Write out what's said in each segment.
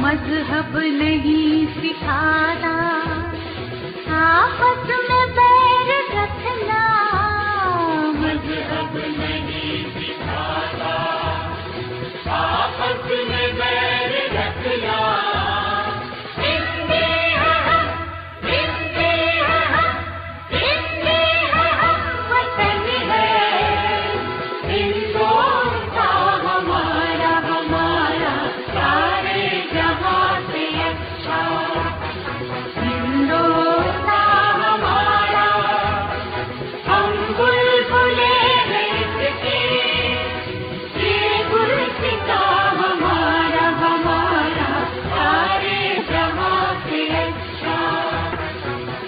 मजहब नहीं सिखाता, आपस में बैर रखना। मजहब नहीं सिखाता, आपस में बैर रखना। हिंदी है हम, हिंदी है हम, हिंदी है हम, वतन है हिंदुस्तान हमारा, हमारा सारे जहां से अच्छा। हिंदुस्तान हमारा, हम बुलबुले हैं इसके, ये गुलसिता हमारा, हमारा सारे जहां से अच्छा।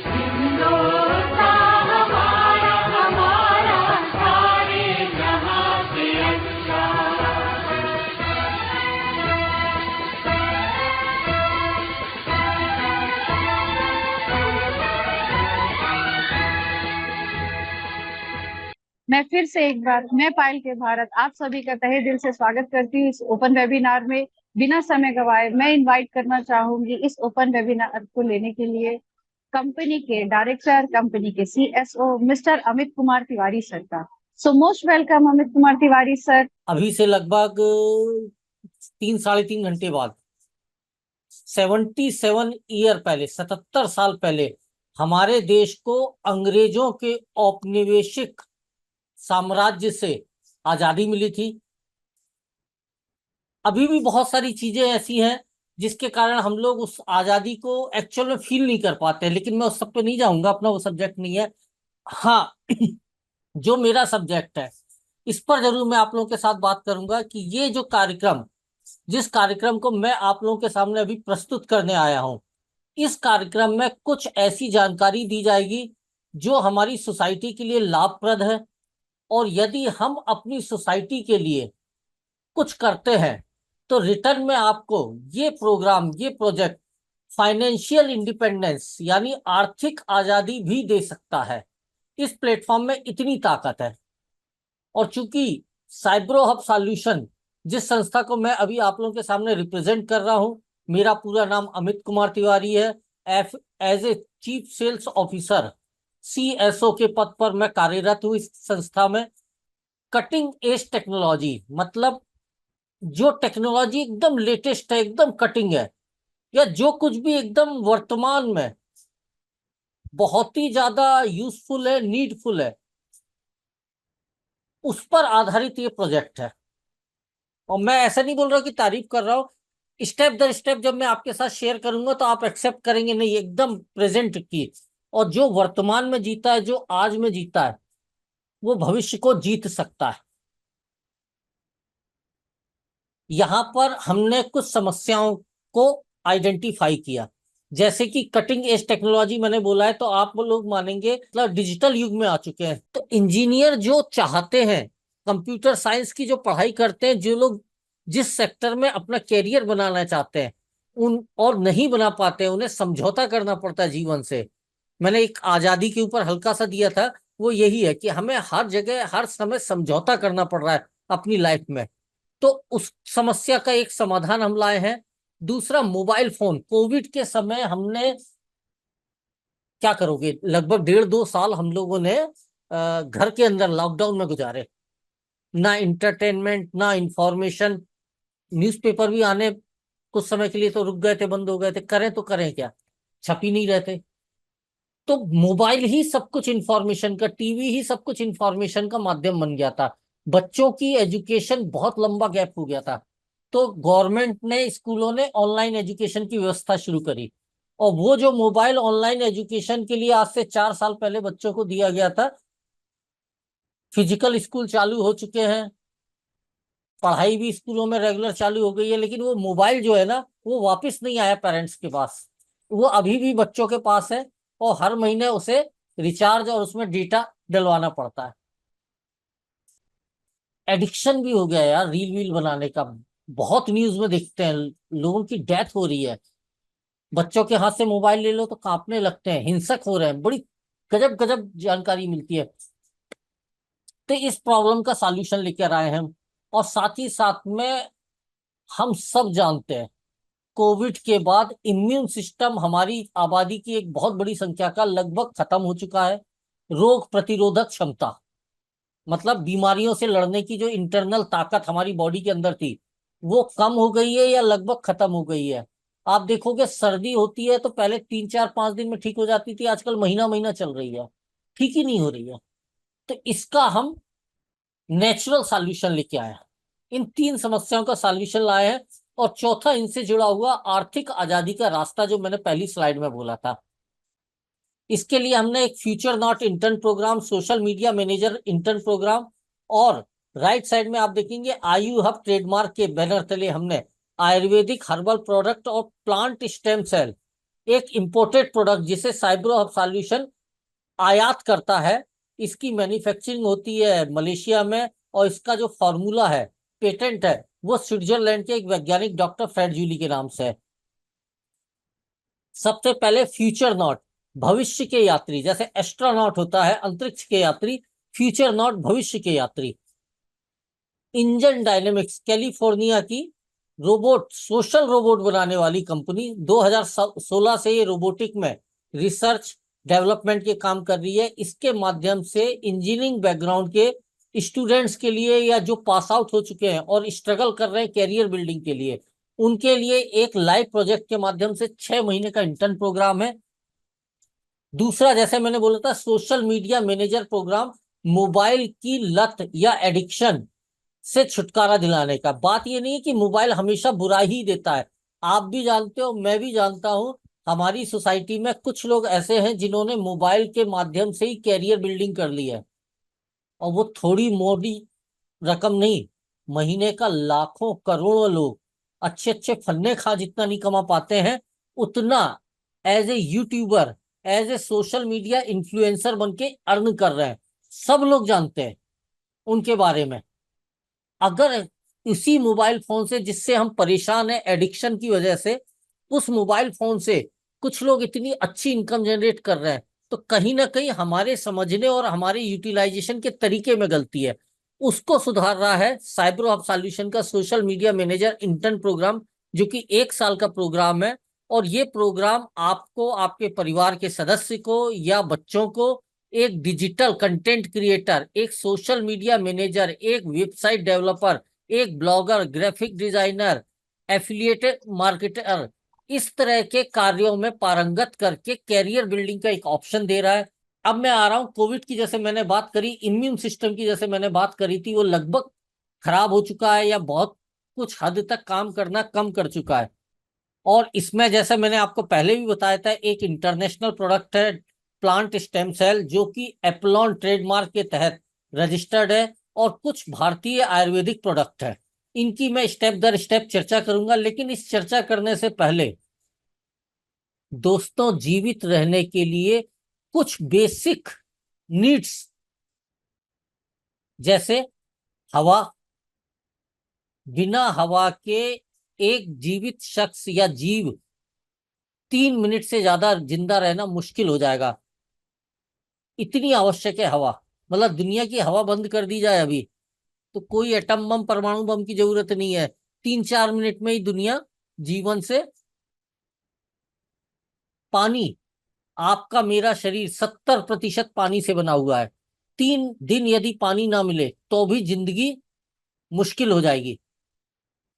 हिंदुस्तान हमारा, हमारा सारे जहां से अच्छा। मैं फिर से एक बार, मैं पायल के भारत, आप सभी का तहे दिल से स्वागत करती हूँ इस ओपन वेबिनार में। बिना समय गवाए मैं इनवाइट करना चाहूंगी इस ओपन वेबिनार को लेने के लिए कंपनी के डायरेक्टर, कंपनी के CSO mister Amit Kumar Tiwari sir का। So most welcome Amit Kumar Tiwari sir. अभी से लगभग 3 साढ़े 3 घंटे बाद 77 ईयर पहले, 77 साल पहले हमारे देश को अंग्रेजों के औपनिवेशिक साम्राज्य से आजादी मिली थी। अभी भी बहुत सारी चीजें ऐसी हैं जिसके कारण हम लोग उस आजादी को एक्चुअल में फील नहीं कर पाते, लेकिन मैं उस सब पे नहीं जाऊंगा, अपना वो सब्जेक्ट नहीं है। हाँ, जो मेरा सब्जेक्ट है इस पर जरूर मैं आप लोगों के साथ बात करूंगा कि ये जो कार्यक्रम, जिस कार्यक्रम को मैं आप लोगों के सामने अभी प्रस्तुत करने आया हूं, इस कार्यक्रम में कुछ ऐसी जानकारी दी जाएगी जो हमारी सोसाइटी के लिए लाभप्रद है। और यदि हम अपनी सोसाइटी के लिए कुछ करते हैं तो रिटर्न में आपको ये प्रोग्राम, ये प्रोजेक्ट फाइनेंशियल इंडिपेंडेंस यानी आर्थिक आजादी भी दे सकता है। इस प्लेटफॉर्म में इतनी ताकत है। और चूंकि साइब्रो हब सॉल्यूशन, जिस संस्था को मैं अभी आप लोगों के सामने रिप्रेजेंट कर रहा हूं, मेरा पूरा नाम अमित कुमार तिवारी है। As a chief sales officer, CSO के पद पर मैं कार्यरत हूँ इस संस्था में। कटिंग एज टेक्नोलॉजी मतलब जो टेक्नोलॉजी एकदम लेटेस्ट है, एकदम कटिंग है, या जो कुछ भी एकदम वर्तमान में बहुत ही ज्यादा यूजफुल है, नीडफुल है, उस पर आधारित ये प्रोजेक्ट है। और मैं ऐसा नहीं बोल रहा कि तारीफ कर रहा हूँ, स्टेप दर स्टेप जब मैं आपके साथ शेयर करूंगा तो आप एक्सेप्ट करेंगे, नहीं एकदम प्रेजेंट की। और जो वर्तमान में जीता है, जो आज में जीता है, वो भविष्य को जीत सकता है। यहां पर हमने कुछ समस्याओं को आइडेंटिफाई किया, जैसे कि कटिंग एज टेक्नोलॉजी मैंने बोला है तो आप लोग मानेंगे मतलब डिजिटल युग में आ चुके हैं। तो इंजीनियर जो चाहते हैं, कंप्यूटर साइंस की जो पढ़ाई करते हैं, जो लोग जिस सेक्टर में अपना कैरियर बनाना चाहते हैं, उन और नहीं बना पाते, उन्हें समझौता करना पड़ता है जीवन से। मैंने एक आजादी के ऊपर हल्का सा दिया था, वो यही है कि हमें हर जगह हर समय समझौता करना पड़ रहा है अपनी लाइफ में। तो उस समस्या का एक समाधान हम लाए हैं। दूसरा, मोबाइल फोन। कोविड के समय हमने क्या करोगे, लगभग 1.5-2 साल हम लोगों ने घर के अंदर लॉकडाउन में गुजारे। ना इंटरटेनमेंट, ना इंफॉर्मेशन। न्यूज़पेपर भी आने कुछ समय के लिए तो रुक गए थे, बंद हो गए थे। करें तो करें क्या, छप ही नहीं रहते। तो मोबाइल ही सब कुछ इंफॉर्मेशन का, टीवी ही सब कुछ इंफॉर्मेशन का माध्यम बन गया था। बच्चों की एजुकेशन बहुत लंबा गैप हो गया था, तो गवर्नमेंट ने, स्कूलों ने ऑनलाइन एजुकेशन की व्यवस्था शुरू करी। और वो जो मोबाइल ऑनलाइन एजुकेशन के लिए आज से 4 साल पहले बच्चों को दिया गया था, फिजिकल स्कूल चालू हो चुके हैं, पढ़ाई भी स्कूलों में रेगुलर चालू हो गई है, लेकिन वो मोबाइल जो है ना, वो वापस नहीं आया पेरेंट्स के पास। वो अभी भी बच्चों के पास है और हर महीने उसे रिचार्ज और उसमें डेटा डलवाना पड़ता है। एडिक्शन भी हो गया यार रील वील बनाने का। बहुत न्यूज में देखते हैं लोगों की डेथ हो रही है। बच्चों के हाथ से मोबाइल ले लो तो कांपने लगते हैं, हिंसक हो रहे हैं। बड़ी गजब गजब जानकारी मिलती है। तो इस प्रॉब्लम का सॉल्यूशन लेकर आए हैं हम। और साथ ही साथ में हम सब जानते हैं कोविड के बाद इम्यून सिस्टम हमारी आबादी की एक बहुत बड़ी संख्या का लगभग खत्म हो चुका है। रोग प्रतिरोधक क्षमता, मतलब बीमारियों से लड़ने की जो इंटरनल ताकत हमारी बॉडी के अंदर थी, वो कम हो गई है या लगभग खत्म हो गई है। आप देखोगे सर्दी होती है तो पहले 3 4 5 दिन में ठीक हो जाती थी, आजकल महीना महीना चल रही है, ठीक ही नहीं हो रही है। तो इसका हम नेचुरल सॉल्यूशन लेके आए हैं। इन 3 समस्याओं का सॉल्यूशन लाए हैं। और चौथा इनसे जुड़ा हुआ आर्थिक आजादी का रास्ता, जो मैंने पहली स्लाइड में बोला था। इसके लिए हमने एक future not intern program, social media manager intern program, और राइट साइड में आप देखेंगे आयु हब ट्रेडमार्क के बैनर तले हमने आयुर्वेदिक हर्बल प्रोडक्ट और प्लांट स्टेम सेल, एक इंपोर्टेड प्रोडक्ट जिसे साइब्रो हब सॉल्यूशन आयात करता है। इसकी मैन्युफैक्चरिंग होती है मलेशिया में, और इसका जो फॉर्मूला है, पेटेंट है, वो स्विट्जरलैंड के एक वैज्ञानिक डॉक्टर फ्रेड जूली के नाम से है। सबसे पहले फ्यूचर नॉट, भविष्य के यात्री, जैसे एस्ट्रोनॉट होता है अंतरिक्ष के यात्री, फ्यूचर नॉट भविष्य के यात्री। इंजन डायनेमिक्स, कैलिफोर्निया की रोबोट, सोशल रोबोट बनाने वाली कंपनी, 2016 से ये रोबोटिक में रिसर्च डेवलपमेंट के काम कर रही है। इसके माध्यम से इंजीनियरिंग बैकग्राउंड के स्टूडेंट्स के लिए, या जो पास आउट हो चुके हैं और स्ट्रगल कर रहे हैं कैरियर बिल्डिंग के लिए, उनके लिए एक लाइव प्रोजेक्ट के माध्यम से 6 महीने का इंटर्न प्रोग्राम है। दूसरा, जैसे मैंने बोला था, social media manager program, mobile की लत या एडिक्शन से छुटकारा दिलाने का। बात ये नहीं है कि मोबाइल हमेशा बुरा ही देता है, आप भी जानते हो, मैं भी जानता हूं, हमारी सोसाइटी में कुछ लोग ऐसे हैं जिन्होंने मोबाइल के माध्यम से ही कैरियर बिल्डिंग कर ली है, और वो थोड़ी मोटी रकम नहीं, महीने का लाखों करोड़ों लोग अच्छे अच्छे फन्ने खा जितना नहीं कमा पाते हैं, उतना as a YouTuber, as a social media influencer बन के अर्न कर रहे हैं। सब लोग जानते हैं उनके बारे में। अगर उसी मोबाइल फोन से, जिससे हम परेशान हैं एडिक्शन की वजह से, उस मोबाइल फोन से कुछ लोग इतनी अच्छी इनकम जनरेट कर रहे हैं, तो कहीं ना कहीं हमारे समझने और हमारे यूटिलाइजेशन के तरीके में गलती है। उसको सुधार रहा है साइब्रो हब सॉल्यूशन का social media manager intern program, जो कि 1 साल का प्रोग्राम है। और ये प्रोग्राम आपको, आपके परिवार के सदस्य को या बच्चों को एक डिजिटल कंटेंट क्रिएटर, एक सोशल मीडिया मैनेजर, एक वेबसाइट डेवलपर, एक blogger, graphic designer, affiliated marketer, इस तरह के कार्यों में पारंगत करके कैरियर बिल्डिंग का एक ऑप्शन दे रहा है। अब मैं आ रहा हूं कोविड की, जैसे मैंने बात करी, इम्यून सिस्टम की जैसे मैंने बात करी थी, वो लगभग खराब हो चुका है या बहुत कुछ हद तक काम करना कम कर चुका है। और इसमें, जैसे मैंने आपको पहले भी बताया था, एक इंटरनेशनल प्रोडक्ट है प्लांट स्टेम सेल, जो कि एप्लॉन ट्रेडमार्क के तहत रजिस्टर्ड है, और कुछ भारतीय आयुर्वेदिक प्रोडक्ट है। इनकी मैं स्टेप दर स्टेप चर्चा करूंगा, लेकिन इस चर्चा करने से पहले दोस्तों, जीवित रहने के लिए कुछ बेसिक नीड्स, जैसे हवा, बिना हवा के एक जीवित शख्स या जीव 3 मिनट से ज्यादा जिंदा रहना मुश्किल हो जाएगा। इतनी आवश्यक है हवा। मतलब दुनिया की हवा बंद कर दी जाए अभी, तो कोई एटम बम, परमाणु बम की जरूरत नहीं है, 3 4 मिनट में ही दुनिया जीवन से। पानी, आपका मेरा शरीर 70% पानी से बना हुआ है। 3 दिन यदि पानी ना मिले तो भी जिंदगी मुश्किल हो जाएगी।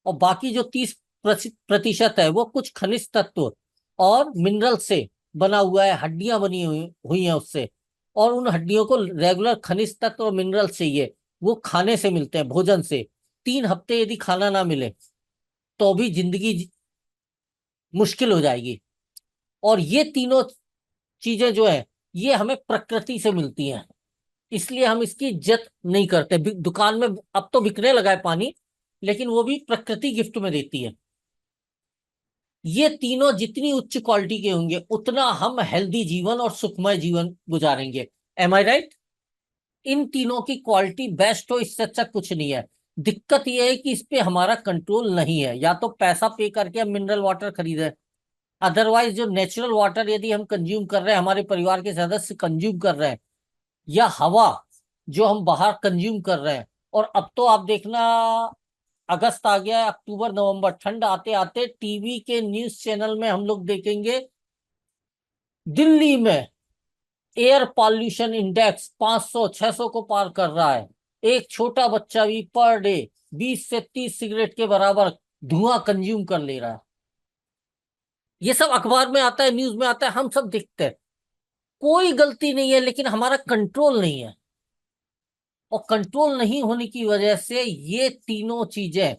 और बाकी जो 30% है वो कुछ खनिज तत्व और मिनरल से बना हुआ है, हड्डियां बनी हुई हैं उससे। और उन हड्डियों को रेगुलर खनिज तत्व और मिनरल चाहिए, वो खाने से मिलते हैं, भोजन से। 3 हफ्ते यदि खाना ना मिले तो भी जिंदगी मुश्किल हो जाएगी। और ये तीनों चीजें जो है, ये हमें प्रकृति से मिलती हैं, इसलिए हम इसकी इज्जत नहीं करते। दुकान में अब तो बिकने लगा है पानी, लेकिन वो भी प्रकृति गिफ्ट में देती है। ये तीनों जितनी उच्च क्वालिटी के होंगे, उतना हम हेल्दी जीवन और सुखमय जीवन गुजारेंगे। एम आई राइट? इन तीनों की क्वालिटी बेस्ट हो, इससे अच्छा कुछ नहीं है। दिक्कत यह है कि इस पे हमारा कंट्रोल नहीं है। या तो पैसा पे करके हम मिनरल वाटर खरीदें, अदरवाइज जो नेचुरल वाटर यदि हम कंज्यूम कर रहे हैं, हमारे परिवार के सदस्य कंज्यूम कर रहे हैं, या हवा जो हम बाहर कंज्यूम कर रहे हैं। और अब तो आप देखना, अगस्त आ गया है, अक्टूबर नवंबर, ठंड आते आते टीवी के न्यूज चैनल में हम लोग देखेंगे दिल्ली में एयर पॉल्यूशन इंडेक्स 500 600 को पार कर रहा है। एक छोटा बच्चा भी पर डे 20 से 30 सिगरेट के बराबर धुआं कंज्यूम कर ले रहा है। ये सब अखबार में आता है, न्यूज में आता है, हम सब देखते हैं। कोई गलती नहीं है, लेकिन हमारा कंट्रोल नहीं है। और कंट्रोल नहीं होने की वजह से ये तीनों चीजें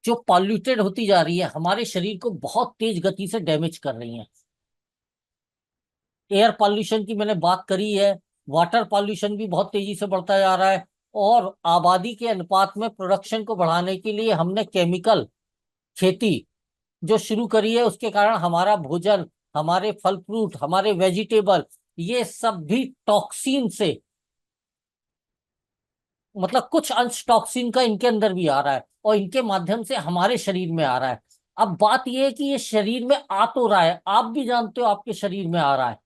जो पॉल्यूटेड होती जा रही है हमारे शरीर को बहुत तेज गति से डैमेज कर रही हैं। एयर पॉल्यूशन की मैंने बात करी है, वाटर पॉल्यूशन भी बहुत तेजी से बढ़ता जा रहा है। और आबादी के अनुपात में प्रोडक्शन को बढ़ाने के लिए हमने केमिकल खेती जो शुरू करी है, उसके कारण हमारा भोजन, हमारे फल फ्रूट, हमारे वेजिटेबल, ये सब भी टॉक्सिन से, मतलब कुछ अंश टॉक्सिन का इनके अंदर भी आ रहा है और इनके माध्यम से हमारे शरीर में आ रहा है। अब बात यह है कि ये शरीर में आ तो रहा है, आप भी जानते हो आपके शरीर में आ रहा है,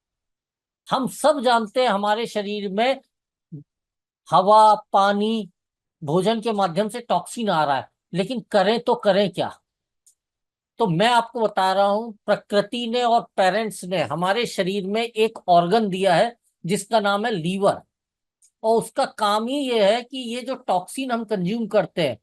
हम सब जानते हैं हमारे शरीर में हवा, पानी, भोजन के माध्यम से टॉक्सिन आ रहा है, लेकिन करें तो करें क्या। तो मैं आपको बता रहा हूं, प्रकृति ने और पेरेंट्स ने हमारे शरीर में एक ऑर्गन दिया है जिसका नाम है लीवर। और उसका काम ही ये है कि ये जो टॉक्सिन हम कंज्यूम करते हैं,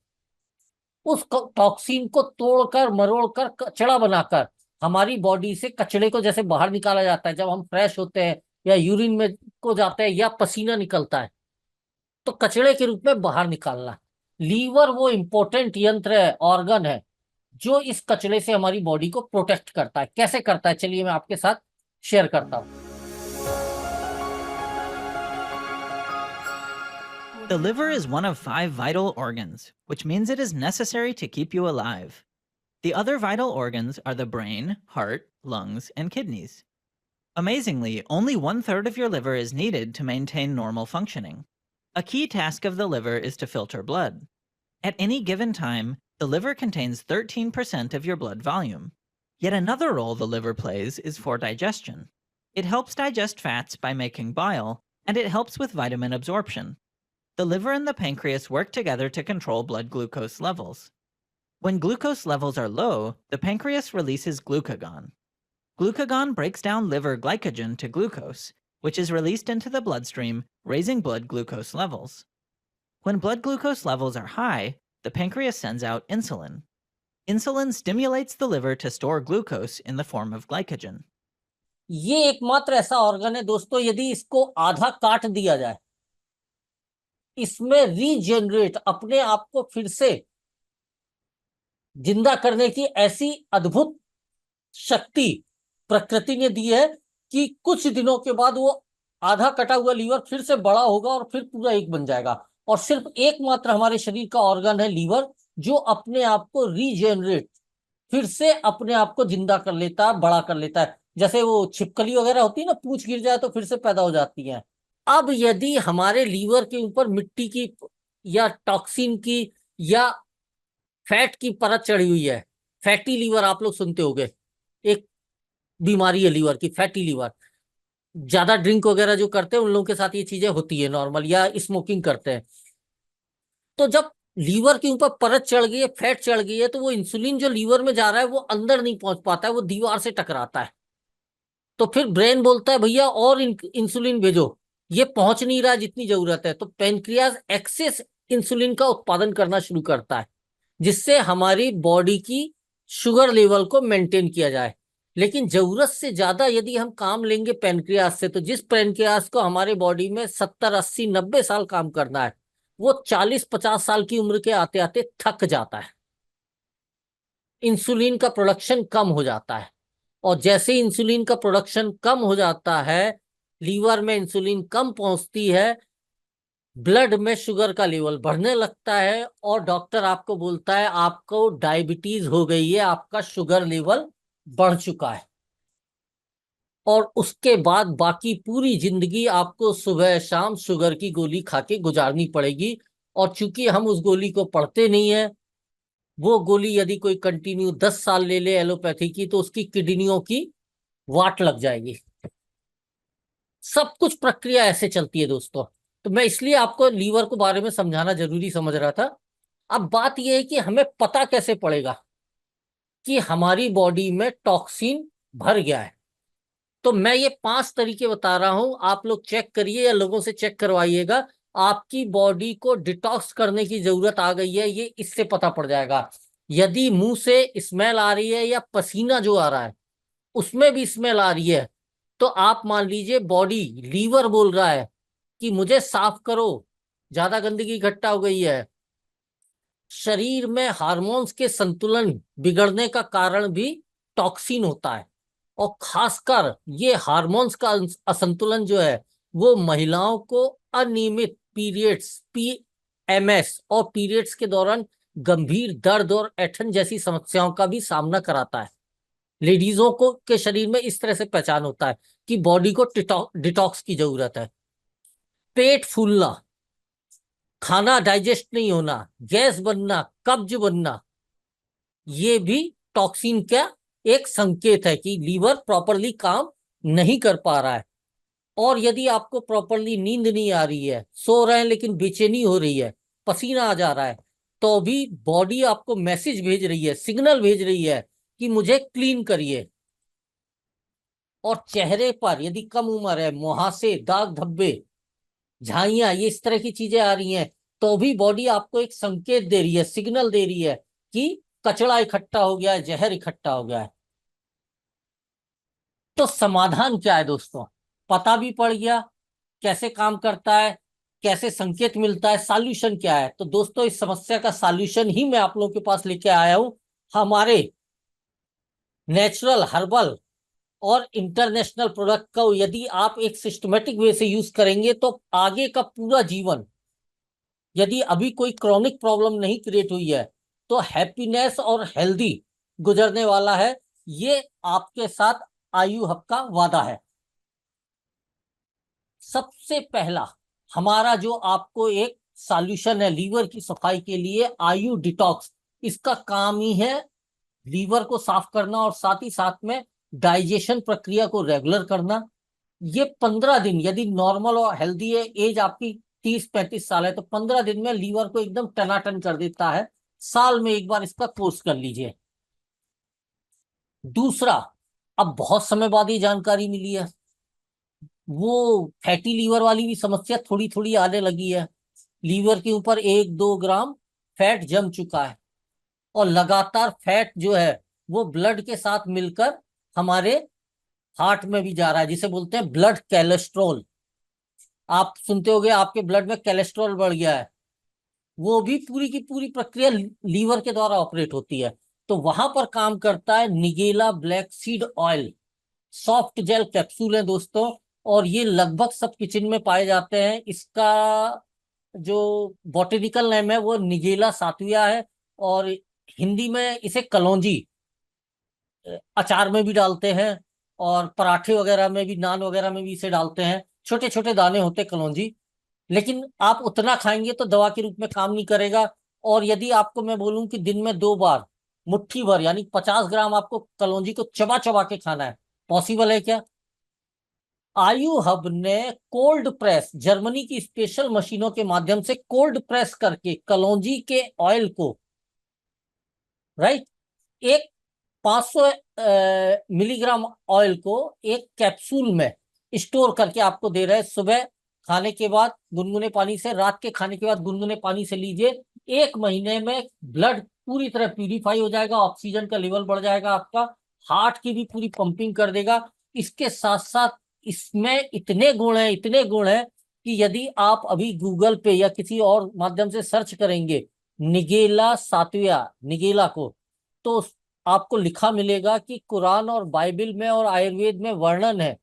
उस टॉक्सिन को तोड़कर मरोड़कर कचड़ा बनाकर हमारी बॉडी से कचड़े को जैसे बाहर निकाला जाता है जब हम फ्रेश होते हैं या यूरिन में को जाते हैं या पसीना निकलता है, तो कचड़े के रूप में बाहर निकालना। लीवर वो इंपॉर्टेंट यंत्र है, ऑर्गन है, जो इस कचड़े से हमारी बॉडी को प्रोटेक्ट करता है। कैसे करता है, चलिए मैं आपके साथ शेयर करता हूं। The liver is one of 5 vital organs, which means it is necessary to keep you alive. The other vital organs are the brain, heart, lungs, and kidneys. Amazingly, only 1/3 of your liver is needed to maintain normal functioning. A key task of the liver is to filter blood. At any given time, the liver contains 13% of your blood volume. Yet another role the liver plays is for digestion. It helps digest fats by making bile, and it helps with vitamin absorption. The liver and the pancreas work together to control blood glucose levels. When glucose levels are low, the pancreas releases glucagon. Glucagon breaks down liver glycogen to glucose, which is released into the bloodstream, raising blood glucose levels. When blood glucose levels are high, the pancreas sends out insulin. Insulin stimulates the liver to store glucose in the form of glycogen. ये एकमात्र ऐसा organ है दोस्तों, यदि इसको आधा काट दिया जाए, इसमें रीजेनरेट, अपने आप को फिर से जिंदा करने की ऐसी अद्भुत शक्ति प्रकृति ने दी है कि कुछ दिनों के बाद वो आधा कटा हुआ लीवर फिर से बड़ा होगा और फिर पूरा एक बन जाएगा। और सिर्फ एकमात्र हमारे शरीर का ऑर्गन है लीवर, जो अपने आप को रीजेनरेट, फिर से अपने आप को जिंदा कर लेता है, बड़ा कर लेता है। जैसे वो छिपकली वगैरह होती है ना, पूंछ गिर जाए तो फिर से पैदा हो जाती है। अब यदि हमारे लीवर के ऊपर मिट्टी की या टॉक्सिन की या फैट की परत चढ़ी हुई है, फैटी लीवर आप लोग सुनते होंगे, एक बीमारी है लीवर की, फैटी लीवर। ज्यादा ड्रिंक वगैरह जो करते हैं उन लोगों के साथ ये चीजें होती है नॉर्मल, या स्मोकिंग करते हैं। तो जब लीवर के ऊपर परत चढ़ गई है, फैट चढ़ गई है, तो वो इंसुलिन जो लीवर में जा रहा है वो अंदर नहीं पहुंच पाता है, वो दीवार से टकराता है। तो फिर ब्रेन बोलता है भैया और इंसुलिन भेजो, ये पहुंच नहीं रहा जितनी जरूरत है। तो पेनक्रियाज एक्सेस इंसुलिन का उत्पादन करना शुरू करता है, जिससे हमारी बॉडी की शुगर लेवल को मेंटेन किया जाए। लेकिन जरूरत से ज्यादा यदि हम काम लेंगे पेनक्रियाज से, तो जिस पेनक्रियाज को हमारे बॉडी में 70 80 90 साल काम करना है, वो 40 50 साल की उम्र के आते आते थक जाता है। इंसुलिन का प्रोडक्शन कम हो जाता है, और जैसे इंसुलिन का प्रोडक्शन कम हो जाता है, लीवर में इंसुलिन कम पहुंचती है, ब्लड में शुगर का लेवल बढ़ने लगता है, और डॉक्टर आपको बोलता है आपको डायबिटीज हो गई है, आपका शुगर लेवल बढ़ चुका है। और उसके बाद बाकी पूरी जिंदगी आपको सुबह शाम शुगर की गोली खा के गुजारनी पड़ेगी। और चूंकि हम उस गोली को पढ़ते नहीं है, वो गोली यदि कोई कंटिन्यू 10 साल ले ले एलोपैथी की, तो उसकी किडनियों की वाट लग जाएगी। सब कुछ प्रक्रिया ऐसे चलती है दोस्तों। तो मैं इसलिए आपको लीवर को बारे में समझाना जरूरी समझ रहा था। अब बात यह है कि हमें पता कैसे पड़ेगा कि हमारी बॉडी में टॉक्सिन भर गया है। तो मैं ये 5 तरीके बता रहा हूं, आप लोग चेक करिए या लोगों से चेक करवाइएगा। आपकी बॉडी को डिटॉक्स करने की जरूरत आ गई है, ये इससे पता पड़ जाएगा। यदि मुंह से स्मेल आ रही है या पसीना जो आ रहा है उसमें भी स्मेल आ रही है, तो आप मान लीजिए बॉडी, लीवर बोल रहा है कि मुझे साफ करो, ज्यादा गंदगी इकट्ठा हो गई है। शरीर में हार्मोन्स के संतुलन बिगड़ने का कारण भी टॉक्सिन होता है, और खासकर ये हार्मोन्स का असंतुलन जो है वो महिलाओं को अनियमित पीरियड्स, पीएमएस और पीरियड्स के दौरान गंभीर दर्द और ऐंठन जैसी समस्याओं का भी सामना कराता है। लेडीजों को के शरीर में इस तरह से पहचान होता है कि बॉडी को डिटॉक्स की जरूरत है। पेट फूलना, खाना डाइजेस्ट नहीं होना, गैस बनना, कब्ज बनना, ये भी टॉक्सिन का एक संकेत है कि लीवर प्रॉपरली काम नहीं कर पा रहा है। और यदि आपको प्रॉपरली नींद नहीं आ रही है, सो रहे हैं लेकिन बेचैनी हो रही है, पसीना आ जा रहा है, तो भी बॉडी आपको मैसेज भेज रही है, सिग्नल भेज रही है कि मुझे क्लीन करिए। और चेहरे पर यदि कम उम्र है, मुहासे, दाग धब्बे, झाइयां, ये इस तरह की चीजें आ रही हैं, तो भी बॉडी आपको एक संकेत दे रही है, सिग्नल दे रही है कि कचरा इकट्ठा हो गया है, जहर इकट्ठा हो गया है। तो समाधान क्या है दोस्तों? पता भी पड़ गया कैसे काम करता है, कैसे संकेत मिलता है, सॉल्यूशन क्या है। तो दोस्तों इस समस्या का सॉल्यूशन ही मैं आप लोगों के पास लेके आया हूं, हमारे नेचुरल हर्बल और इंटरनेशनल प्रोडक्ट को यदि आप एक सिस्टमेटिक वे से यूज करेंगे तो आगे का पूरा जीवन, यदि अभी कोई क्रॉनिक प्रॉब्लम नहीं क्रिएट हुई है, तो हैप्पीनेस और हेल्दी गुजरने वाला है। ये आपके साथ आयु हब का वादा है। सबसे पहला हमारा जो आपको एक सॉल्यूशन है लीवर की सफाई के लिए, आयु डिटॉक्स, इसका काम ही है लीवर को साफ करना और साथ ही साथ में डाइजेशन प्रक्रिया को रेगुलर करना। ये 15 दिन, यदि नॉर्मल और हेल्दी है, एज आपकी 30-35 साल है, तो 15 दिन में लीवर को एकदम टनाटन कर देता है। साल में एक बार इसका कोर्स कर लीजिए। दूसरा, अब बहुत समय बाद ये जानकारी मिली है, वो फैटी लीवर वाली भी समस्या थोड़ी थोड़ी आने लगी है। लीवर के ऊपर 1-2 ग्राम फैट जम चुका है, और लगातार फैट जो है वो ब्लड के साथ मिलकर हमारे हार्ट में भी जा रहा है, जिसे बोलते हैं ब्लड कोलेस्ट्रॉल। आप सुनते होंगे आपके ब्लड में कोलेस्ट्रॉल बढ़ गया है, वो भी पूरी की पूरी प्रक्रिया लीवर के द्वारा ऑपरेट होती है। तो वहां पर काम करता है nigella black seed oil, soft gel capsule है दोस्तों, और ये लगभग सब किचन में पाए जाते हैं। इसका जो बॉटेनिकल नेम है वो निगेला सातविया है, और हिंदी में इसे कलौंजी, अचार में भी डालते हैं और पराठे वगैरह में भी, नान वगैरह में भी इसे डालते हैं। छोटे छोटे दाने होते कलौंजी, लेकिन आप उतना खाएंगे तो दवा के रूप में काम नहीं करेगा। और यदि आपको मैं बोलूं कि दिन में 2 बार मुट्ठी भर यानी 50 ग्राम आपको कलौंजी को चबा चबा के खाना है, पॉसिबल है क्या? आयु हब ने कोल्ड प्रेस, जर्मनी की स्पेशल मशीनों के माध्यम से कोल्ड प्रेस करके कलौंजी के ऑयल को, राइट, एक 500 मिलीग्राम ऑयल को एक कैप्सूल में स्टोर करके आपको दे रहे हैं। सुबह खाने के बाद गुनगुने पानी से, रात के खाने के बाद गुनगुने पानी से लीजिए। 1 महीने में ब्लड पूरी तरह प्यूरिफाई हो जाएगा, ऑक्सीजन का लेवल बढ़ जाएगा आपका, हार्ट की भी पूरी पंपिंग कर देगा। इसके साथ साथ इसमें इतने गुण हैं, इतने गुण हैं कि यदि आप अभी गूगल पे या किसी और माध्यम से सर्च करेंगे निगेला सातविया, निगेला को, तो आपको लिखा मिलेगा कि कुरान और बाइबल में और आयुर्वेद में वर्णन है,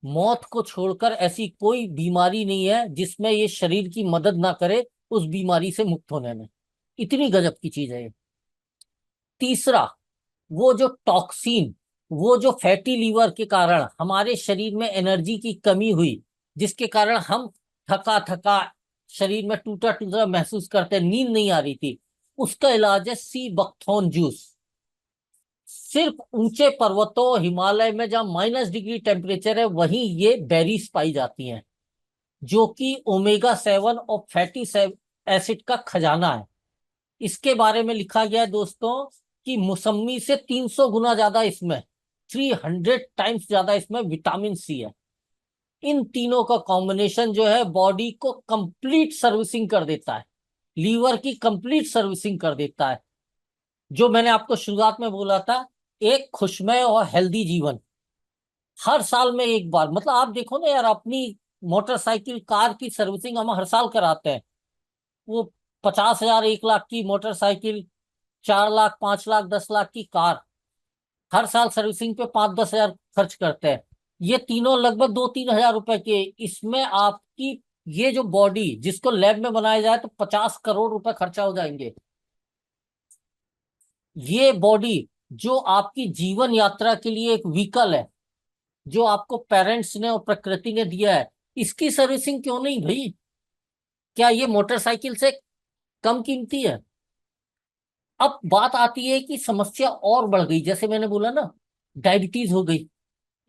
मौत को छोड़कर ऐसी कोई बीमारी नहीं है जिसमें ये शरीर की मदद ना करे उस बीमारी से मुक्त होने में। इतनी गजब की चीज है ये। तीसरा, वो जो टॉक्सिन, वो जो फैटी लीवर के कारण हमारे शरीर में एनर्जी की कमी हुई, जिसके कारण हम थका थका, शरीर में टूटा टूटा महसूस करते, नींद नहीं आ रही थी, उसका इलाज है सी बकथॉर्न जूस। सिर्फ ऊंचे पर्वतों, हिमालय में जहां -डिग्री टेम्परेचर है, वहीं ये बेरीज पाई जाती हैं, जो कि ओमेगा 7 और फैटी एसिड का खजाना है। इसके बारे में लिखा गया है दोस्तों कि मौसमी से 300 गुना ज्यादा इसमें, 300 टाइम्स ज्यादा इसमें विटामिन सी है। इन तीनों का कॉम्बिनेशन जो है बॉडी को कंप्लीट सर्विसिंग कर देता है, लीवर की कंप्लीट सर्विसिंग कर देता है। जो मैंने आपको शुरुआत में बोला था, एक खुशमय और हेल्दी जीवन हर साल में एक बार, मतलब आप देखो ना यार, अपनी मोटरसाइकिल कार की सर्विसिंग हम हर साल कराते हैं। वो 50,000 1 लाख की मोटरसाइकिल, 4 लाख 5 लाख 10 लाख की कार, हर साल सर्विसिंग पे 5-10 हजार खर्च करते हैं। ये तीनों लगभग 2-3 हजार रुपए के, इसमें आपकी ये जो बॉडी जिसको लैब में बनाया जाए तो 50 करोड़ रुपए खर्चा हो जाएंगे। ये बॉडी जो आपकी जीवन यात्रा के लिए एक व्हीकल है, जो आपको पेरेंट्स ने और प्रकृति ने दिया है, इसकी सर्विसिंग क्यों नहीं भाई? क्या ये मोटरसाइकिल से कम कीमती है? अब बात आती है कि समस्या और बढ़ गई, जैसे मैंने बोला ना, डायबिटीज हो गई।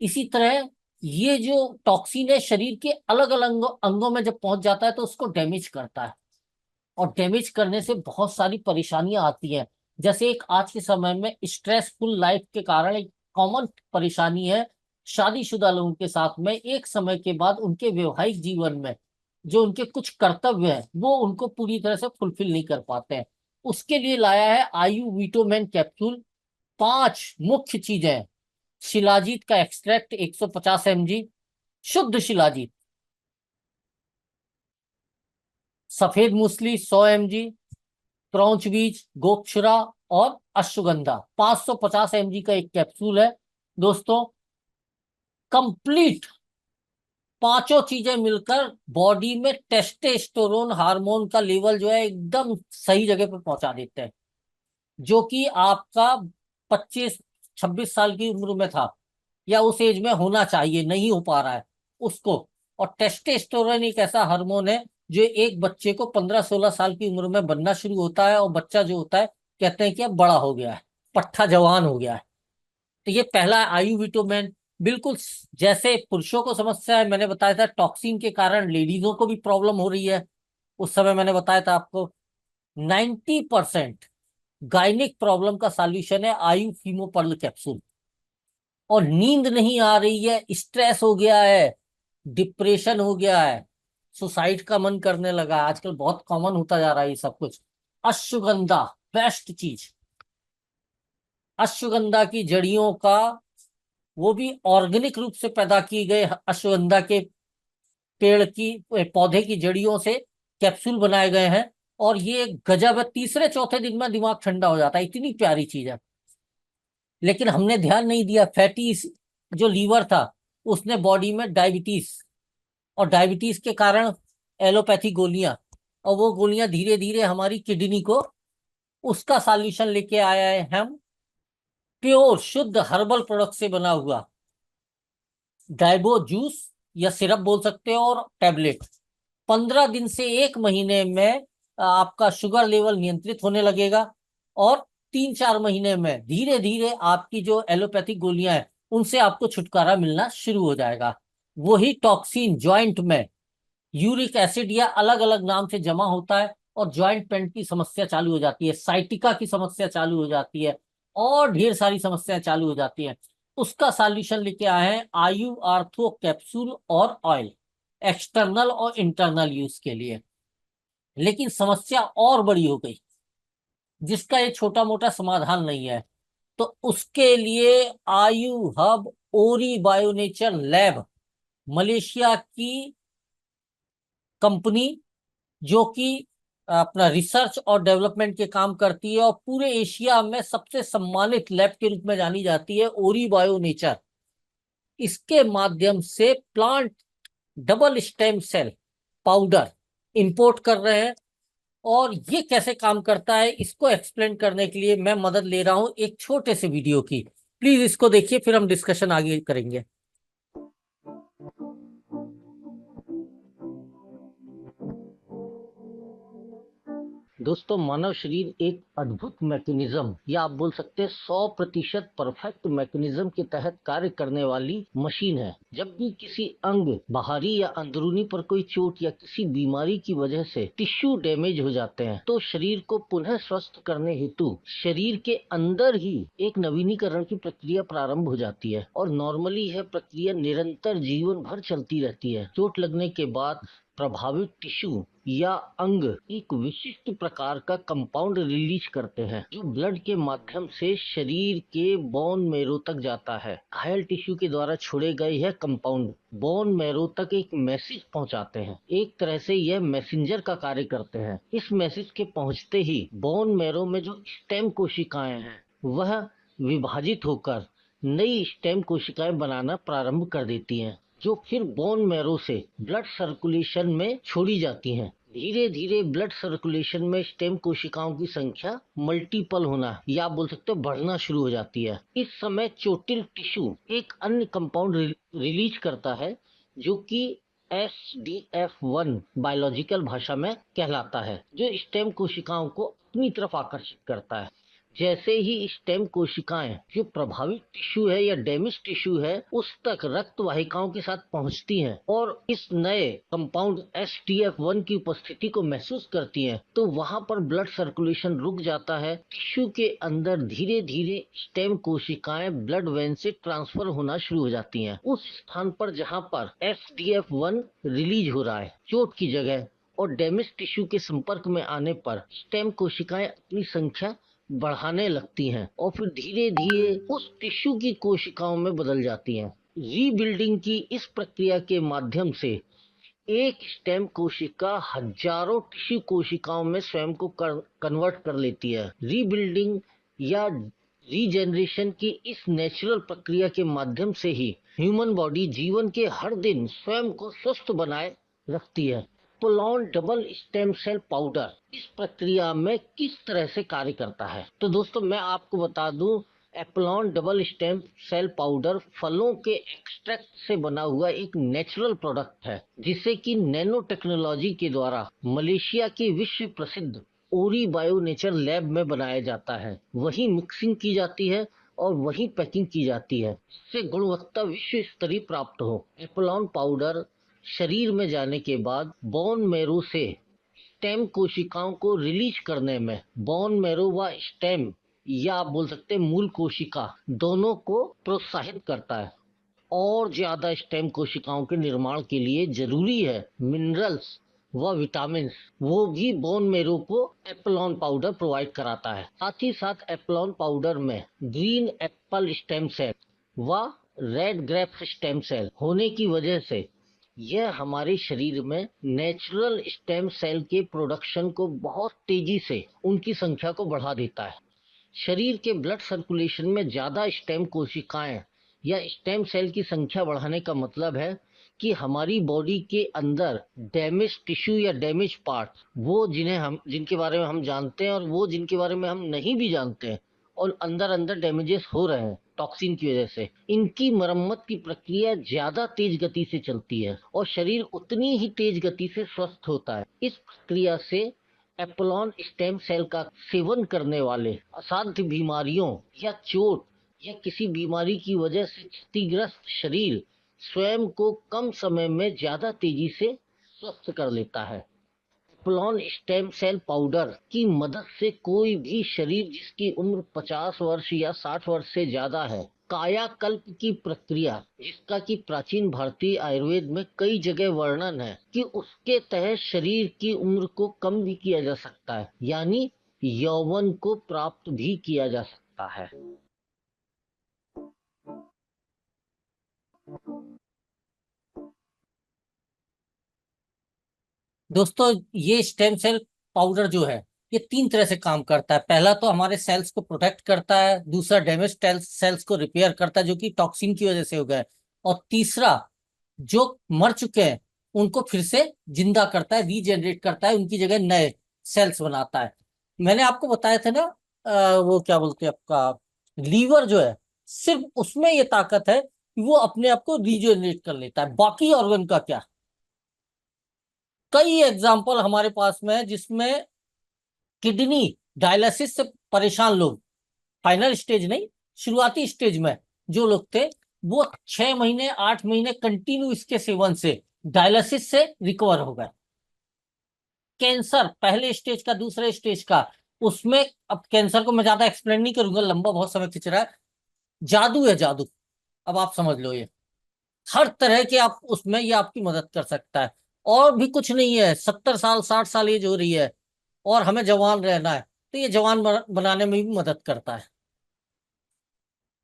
इसी तरह ये जो टॉक्सिन है शरीर के अलग अलग अंगों में जब पहुंच जाता है तो उसको डैमेज करता है, और डैमेज करने से बहुत सारी परेशानियां आती हैं। जैसे एक आज के समय में स्ट्रेसफुल लाइफ के कारण एक कॉमन परेशानी है शादीशुदा लोगों के साथ में, एक समय के बाद उनके वैवाहिक जीवन में जो उनके कुछ कर्तव्य है वो उनको पूरी तरह से फुलफिल नहीं कर पाते हैं। उसके लिए लाया है आयु वीटोमेन कैप्सूल। 5 मुख्य चीजें: शिलाजीत का एक्सट्रैक्ट 150 mg, शुद्ध शिलाजीत, सफेद मूसली 100 mg, क्रौंच बीज, गोक्षुरा और अश्वगंधा 550 mg का एक कैप्सूल है दोस्तों। कंप्लीट पांचों चीजें मिलकर बॉडी में टेस्टोस्टेरोन हार्मोन का लेवल जो है एकदम सही जगह पर पहुंचा देते हैं, जो कि आपका 25-26 साल की उम्र में था या उस एज में होना चाहिए, नहीं हो पा रहा है उसको। और टेस्टोस्टेरोन एक ऐसा हार्मोन है जो एक बच्चे को 15-16 साल की उम्र में बनना शुरू होता है, और बच्चा जो होता है कहते हैं कि अब बड़ा हो गया है, पट्ठा जवान हो गया है। तो ये पहला है आयु विटामिन। बिल्कुल जैसे पुरुषों को समस्या है, मैंने बताया था टॉक्सिन के कारण लेडीजों को भी प्रॉब्लम हो रही है, उस समय मैंने बताया था आपको। 90% गायनिक प्रॉब्लम का सॉल्यूशन है आयु फीमोपर्ल कैप्सूल। और नींद नहीं आ रही है, स्ट्रेस हो गया है, डिप्रेशन हो गया है, सुसाइड का मन करने लगा है, आजकल बहुत कॉमन होता जा रहा है ये सब कुछ। अश्वगंधा बेस्ट चीज। अश्वगंधा की जड़ियों का, वो भी ऑर्गेनिक रूप से पैदा की गए अश्वगंधा के पेड़ की पौधे की जड़ियों से कैप्सूल बनाए गए हैं, और ये गजब है, तीसरे चौथे दिन में दिमाग ठंडा हो जाता है, इतनी प्यारी चीज है। लेकिन हमने ध्यान नहीं दिया, फैटी जो लीवर था उसने बॉडी में डायबिटीज, और डायबिटीज के कारण एलोपैथी गोलियां, और वो गोलियां धीरे धीरे हमारी किडनी को, उसका सॉल्यूशन लेके आया है हम प्योर शुद्ध हर्बल प्रोडक्ट से बना हुआ डाइबो जूस या सिरप बोल सकते हो, और टैबलेट। 15 दिन से 1 महीने में आपका शुगर लेवल नियंत्रित होने लगेगा, और 3-4 महीने में धीरे धीरे आपकी जो एलोपैथिक गोलियां हैं उनसे आपको छुटकारा मिलना शुरू हो जाएगा। वही टॉक्सिन जॉइंट में यूरिक एसिड या अलग अलग नाम से जमा होता है, और जॉइंट पेन की समस्या चालू हो जाती है, साइटिका की समस्या चालू हो जाती है, और ढेर सारी समस्याएं चालू हो जाती हैं। उसका सॉल्यूशन लेके आए हैं आयु आर्थो कैप्सूल और ऑयल, एक्सटर्नल और इंटरनल यूज के लिए। लेकिन समस्या और बड़ी हो गई जिसका ये छोटा मोटा समाधान नहीं है। तो उसके लिए आयु हब ओरी बायोनेचर लैब, मलेशिया की कंपनी, जो कि अपना रिसर्च और डेवलपमेंट के काम करती है और पूरे एशिया में सबसे सम्मानित लैब के रूप में जानी जाती है, ओरी बायो नेचर। इसके माध्यम से plant double stem cell powder import कर रहे हैं, और ये कैसे काम करता है इसको एक्सप्लेन करने के लिए मैं मदद ले रहा हूं एक छोटे से वीडियो की। प्लीज इसको देखिए, फिर हम डिस्कशन आगे करेंगे। दोस्तों, मानव शरीर एक अद्भुत मैकेनिज्म या आप बोल सकते हैं 100% परफेक्ट मैकेनिज्म के तहत कार्य करने वाली मशीन है। जब भी किसी अंग, बाहरी या अंदरूनी पर कोई चोट या किसी बीमारी की वजह से टिश्यू डैमेज हो जाते हैं, तो शरीर को पुनः स्वस्थ करने हेतु शरीर के अंदर ही एक नवीनीकरण की प्रक्रिया प्रारंभ हो जाती है। और नॉर्मली यह प्रक्रिया निरंतर जीवन भर चलती रहती है। चोट लगने के बाद प्रभावित टिश्यू या अंग एक विशिष्ट प्रकार का कंपाउंड रिलीज करते हैं, जो ब्लड के माध्यम से शरीर के बोन मैरो तक जाता है। घायल टिश्यू के द्वारा छोड़े गए यह कंपाउंड बोन मैरो तक एक मैसेज पहुंचाते हैं। एक तरह से यह मैसेंजर का कार्य करते हैं। इस मैसेज के पहुंचते ही बोन मैरो में जो स्टेम कोशिकाएं हैं वह विभाजित होकर नई स्टेम कोशिकाएं बनाना प्रारंभ कर देती हैं, जो फिर बोन मैरो से ब्लड सर्कुलेशन में छोड़ी जाती हैं। धीरे धीरे ब्लड सर्कुलेशन में स्टेम कोशिकाओं की संख्या मल्टीपल होना या आप बोल सकते हो बढ़ना शुरू हो जाती है। इस समय चोटिल टिश्यू एक अन्य कंपाउंड रिलीज करता है, जो कि SDF1 बायोलॉजिकल भाषा में कहलाता है, जो स्टेम कोशिकाओं को अपनी तरफ आकर्षित करता है। जैसे ही स्टेम कोशिकाएं जो प्रभावित टिश्यू है या डैमेज टिश्यू है उस तक रक्त वाहिकाओं के साथ पहुंचती हैं और इस नए कंपाउंड SDF1 की उपस्थिति को महसूस करती हैं, तो वहां पर ब्लड सर्कुलेशन रुक जाता है। टिश्यू के अंदर धीरे धीरे स्टेम कोशिकाएं ब्लड वेन से ट्रांसफर होना शुरू हो जाती हैं, उस स्थान पर जहां पर SDF1 रिलीज हो रहा है चोट की जगह। और डैमेज टिश्यू के संपर्क में आने पर स्टेम कोशिकाएं अपनी संख्या बढ़ाने लगती हैं और फिर धीरे धीरे उस टिश्यू की कोशिकाओं में बदल जाती हैं। रीबिल्डिंग की इस प्रक्रिया के माध्यम से एक स्टेम कोशिका हजारों टिश्यू कोशिकाओं में स्वयं को कन्वर्ट कर लेती है। रीबिल्डिंग या रीजेनरेशन की इस नेचुरल प्रक्रिया के माध्यम से ही ह्यूमन बॉडी जीवन के हर दिन स्वयं को स्वस्थ बनाए रखती है। एपोलॉन डबल स्टेम सेल पाउडर इस प्रक्रिया में किस तरह से कार्य करता है, तो दोस्तों मैं आपको बता दूं, एपोलॉन डबल स्टेम सेल पाउडर फलों के एक्सट्रैक्ट से बना हुआ एक नेचुरल प्रोडक्ट है, जिसे कि नैनो टेक्नोलॉजी के द्वारा मलेशिया के विश्व प्रसिद्ध ओरी बायो नेचर लैब में बनाया जाता है। वही मिक्सिंग की जाती है और वही पैकिंग की जाती है, जिससे गुणवत्ता विश्व स्तरीय प्राप्त हो। एपोलॉन पाउडर शरीर में जाने के बाद बोन मैरो से स्टेम कोशिकाओं को रिलीज करने में बोन मैरो व स्टेम या आप बोल सकते हैं मूल कोशिका दोनों को प्रोत्साहित करता है। और ज्यादा स्टेम कोशिकाओं के निर्माण के लिए जरूरी है मिनरल्स व विटामिन, वो भी बोन मैरो को एपोलॉन पाउडर प्रोवाइड कराता है। साथ ही साथ एपोलॉन पाउडर में ग्रीन एप्पल स्टेम सेल व रेड ग्रेप स्टेम सेल होने की वजह से यह हमारे शरीर में नेचुरल स्टेम सेल के प्रोडक्शन को बहुत तेजी से उनकी संख्या को बढ़ा देता है। शरीर के ब्लड सर्कुलेशन में ज्यादा स्टेम कोशिकाएं या स्टेम सेल की संख्या बढ़ाने का मतलब है कि हमारी बॉडी के अंदर डैमेज टिश्यू या डैमेज पार्ट, वो जिनके बारे में हम जानते हैं और वो जिनके बारे में हम नहीं भी जानते हैं और अंदर डैमेजेस हो रहे हैं टॉक्सिन की वजह से, इनकी मरम्मत की प्रक्रिया ज्यादा तेज गति से चलती है और शरीर उतनी ही तेज गति से स्वस्थ होता है। इस प्रक्रिया से एपोलॉन स्टेम सेल का सेवन करने वाले असाध्य बीमारियों या चोट या किसी बीमारी की वजह से क्षतिग्रस्त शरीर स्वयं को कम समय में ज्यादा तेजी से स्वस्थ कर लेता है। एपोलॉन स्टेम सेल पाउडर की मदद से कोई भी शरीर जिसकी उम्र 50 वर्ष या 60 वर्ष से ज्यादा है, कायाकल्प की प्रक्रिया जिसका कि प्राचीन भारतीय आयुर्वेद में कई जगह वर्णन है कि उसके तहत शरीर की उम्र को कम भी किया जा सकता है, यानी यौवन को प्राप्त भी किया जा सकता है। दोस्तों, ये स्टेम सेल पाउडर जो है ये 3 तरह से काम करता है। पहला तो हमारे सेल्स को प्रोटेक्ट करता है, दूसरा डैमेज सेल्स को रिपेयर करता है जो कि टॉक्सिन की वजह से हो गए, और तीसरा जो मर चुके हैं उनको फिर से जिंदा करता है, रीजेनरेट करता है, उनकी जगह नए सेल्स बनाता है। मैंने आपको बताया था ना वो क्या बोलते हैं आपका लीवर जो है, सिर्फ उसमें ये ताकत है कि वो अपने आप को रीजेनरेट कर लेता है। बाकी ऑर्गन का क्या, कई एग्जाम्पल हमारे पास में है जिसमें किडनी डायलिसिस से परेशान लोग, फाइनल स्टेज नहीं, शुरुआती स्टेज में जो लोग थे, वो 6 महीने 8 महीने कंटिन्यू इसके सेवन से डायलिसिस से रिकवर हो गए। कैंसर पहले स्टेज का, दूसरे स्टेज का, उसमें, अब कैंसर को मैं ज्यादा एक्सप्लेन नहीं करूंगा, लंबा बहुत समय खिंच रहा है। जादू है जादू, अब आप समझ लो, ये हर तरह के आप उसमें ये आपकी मदद कर सकता है। और भी कुछ नहीं है, 70 साल 60 साल एज हो रही है और हमें जवान रहना है, तो ये जवान बनाने में भी मदद करता है।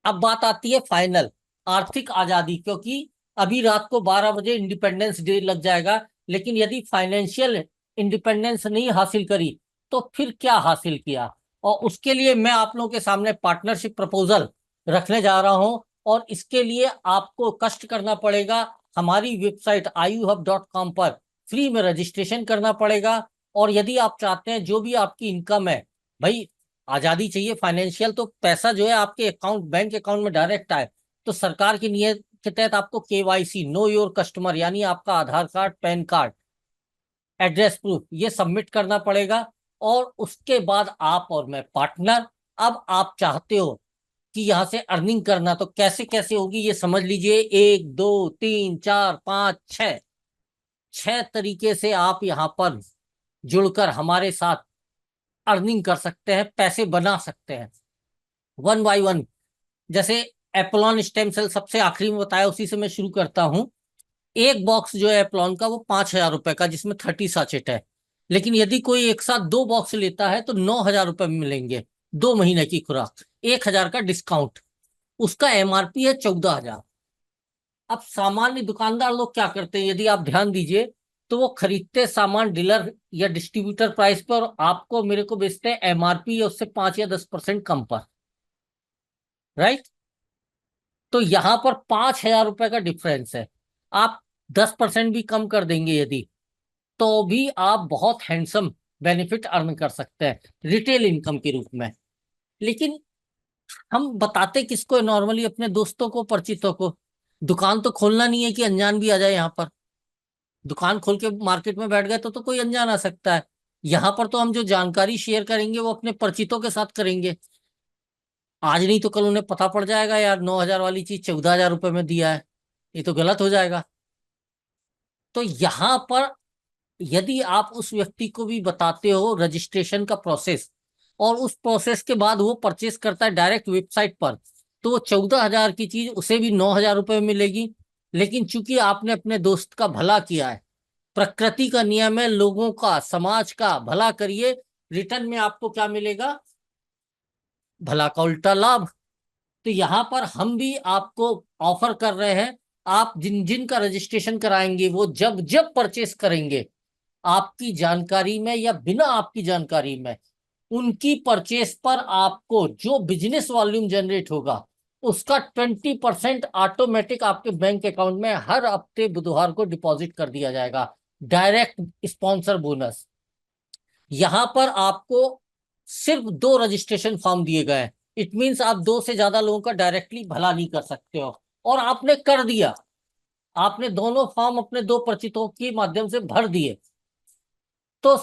अब बात आती है फाइनल आर्थिक आजादी, क्योंकि अभी रात को 12 बजे इंडिपेंडेंस डे लग जाएगा, लेकिन यदि फाइनेंशियल इंडिपेंडेंस नहीं हासिल करी तो फिर क्या हासिल किया। और उसके लिए मैं आप लोगों के सामने पार्टनरशिप प्रपोजल रखने जा रहा हूं, और इसके लिए आपको कष्ट करना पड़ेगा। हमारी वेबसाइट ayuhub.com पर फ्री में रजिस्ट्रेशन करना पड़ेगा। और यदि आप चाहते हैं जो भी आपकी इनकम है, भाई आजादी चाहिए फाइनेंशियल, तो पैसा जो है आपके अकाउंट, बैंक अकाउंट में डायरेक्ट आए, तो सरकार की नियत के तहत आपको केवाईसी, नो योर कस्टमर, यानी आपका Aadhaar card, PAN card, address proof, ये सबमिट करना पड़ेगा। और उसके बाद आप और मैं पार्टनर। अब आप चाहते हो कि यहां से अर्निंग करना, तो कैसे कैसे होगी ये समझ लीजिए। 1 2 3 4 5 6, 6 तरीके से आप यहाँ पर जुड़कर हमारे साथ अर्निंग कर सकते हैं, पैसे बना सकते हैं, वन बाय वन। जैसे एप्लॉन स्टेम सेल सबसे आखिरी में बताया, उसी से मैं शुरू करता हूं। एक बॉक्स जो है एप्लॉन का, वो 5,000 रुपए का, जिसमें 30 साचेट है। लेकिन यदि कोई एक साथ 2 बॉक्स लेता है तो 9,000 रुपए में मिलेंगे, 2 महीने की खुराक, 1,000 का डिस्काउंट। उसका एमआरपी है 14,000। अब सामान्य दुकानदार लोग क्या करते हैं, यदि आप ध्यान दीजिए, तो वो खरीदते सामान डीलर या डिस्ट्रीब्यूटर प्राइस पर, और आपको मेरे को बेचते हैं एमआरपी या उससे 5 या 10% कम पर, राइट। तो यहां पर 5,000 रुपए का डिफरेंस है। आप 10% भी कम कर देंगे यदि, तो भी आप बहुत हैंडसम बेनिफिट अर्न कर सकते हैं रिटेल इनकम के रूप में। लेकिन हम बताते किसको, नॉर्मली अपने दोस्तों को, परिचितों को। दुकान तो खोलना नहीं है कि अनजान भी आ जाए यहाँ पर। दुकान खोल के मार्केट में बैठ गए तो कोई अनजान आ सकता है। यहाँ पर तो हम जो जानकारी शेयर करेंगे वो अपने परिचितों के साथ करेंगे। आज नहीं तो कल उन्हें पता पड़ जाएगा, यार 9,000 वाली चीज 14,000 रुपए में दिया है, ये तो गलत हो जाएगा। तो यहाँ पर यदि आप उस व्यक्ति को भी बताते हो रजिस्ट्रेशन का प्रोसेस, और उस प्रोसेस के बाद वो परचेस करता है डायरेक्ट वेबसाइट पर, तो वो 14,000 की चीज उसे भी 9,000 रुपए में मिलेगी। लेकिन चूंकि आपने अपने दोस्त का भला किया है, प्रकृति का नियम है, लोगों का, समाज का भला करिए, रिटर्न में आपको क्या मिलेगा, भला का उल्टा लाभ। तो यहाँ पर हम भी आपको ऑफर कर रहे हैं, आप जिन जिन का रजिस्ट्रेशन कराएंगे, वो जब जब परचेस करेंगे, आपकी जानकारी में या बिना आपकी जानकारी में, उनकी परचेस पर आपको जो बिजनेस वॉल्यूम जनरेट होगा, उसका 20% ऑटोमेटिक आपके बैंक अकाउंट में हर हफ्ते बुधवार को डिपॉजिट कर दिया जाएगा, डायरेक्ट स्पॉन्सर बोनस। यहां पर आपको सिर्फ 2 रजिस्ट्रेशन फॉर्म दिए गए हैं। इट मीन्स आप 2 से ज्यादा लोगों का डायरेक्टली भला नहीं कर सकते हो, और आपने कर दिया। आपने दोनों फॉर्म अपने 2 परिचितों के माध्यम से भर दिए, तो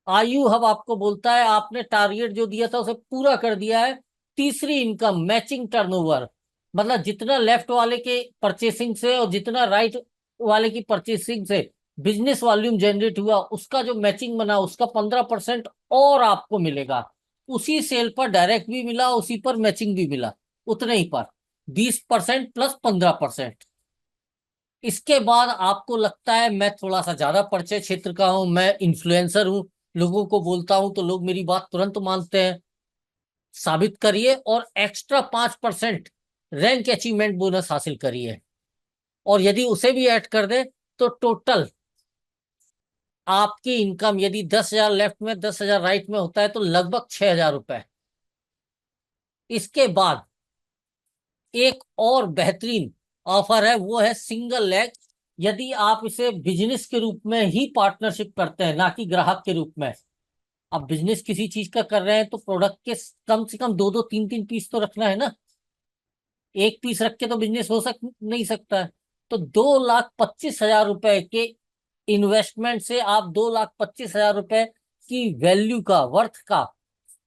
आयु हब आपको बोलता है आपने टारगेट जो दिया था उसे पूरा कर दिया है। तीसरी इनकम, मैचिंग टर्नओवर, मतलब जितना लेफ्ट वाले के परचेसिंग से और जितना राइट वाले की परचेसिंग से बिजनेस वॉल्यूम जनरेट हुआ, उसका जो मैचिंग बना, उसका 15% और आपको मिलेगा। उसी सेल पर डायरेक्ट भी मिला, उसी पर मैचिंग भी मिला, उतने ही पर 20% प्लस 15%। इसके बाद आपको लगता है मैं थोड़ा सा ज्यादा परिचय क्षेत्र का हूं, मैं इन्फ्लुएंसर हूं, लोगों को बोलता हूं तो लोग मेरी बात तुरंत मानते हैं, साबित करिए और एक्स्ट्रा 5% रैंक अचीवमेंट बोनस हासिल करिए। और यदि उसे भी ऐड कर दे तो टोटल आपकी इनकम यदि 10,000 लेफ्ट में 10,000 राइट में होता है तो लगभग 6,000 रुपए। इसके बाद एक और बेहतरीन ऑफर है, वो है सिंगल लेग। यदि आप इसे बिजनेस के रूप में ही पार्टनरशिप करते हैं, ना कि ग्राहक के रूप में, आप बिजनेस किसी चीज का कर रहे हैं तो प्रोडक्ट के कम से कम 2 2 3 3 पीस तो रखना है ना। एक पीस रख के तो बिजनेस हो नहीं सकता है। तो 2,25,000 रुपए के इन्वेस्टमेंट से आप 2,25,000 रुपए उसकी वैल्यू का, वर्थ का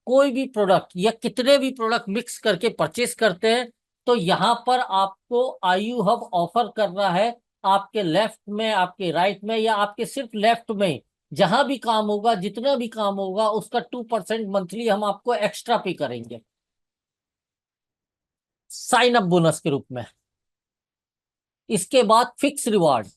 कोई भी प्रोडक्ट या कितने भी प्रोडक्ट मिक्स करके परचेस करते हैं, तो यहाँ पर आपको आयु हब ऑफर कर रहा है आपके लेफ्ट में, आपके राइट में, या आपके सिर्फ लेफ्ट में जहां भी काम होगा, जितना भी काम होगा उसका 2% मंथली हम आपको एक्स्ट्रा पे करेंगे साइन अप बोनस के रूप में। इसके बाद फिक्स रिवार्ड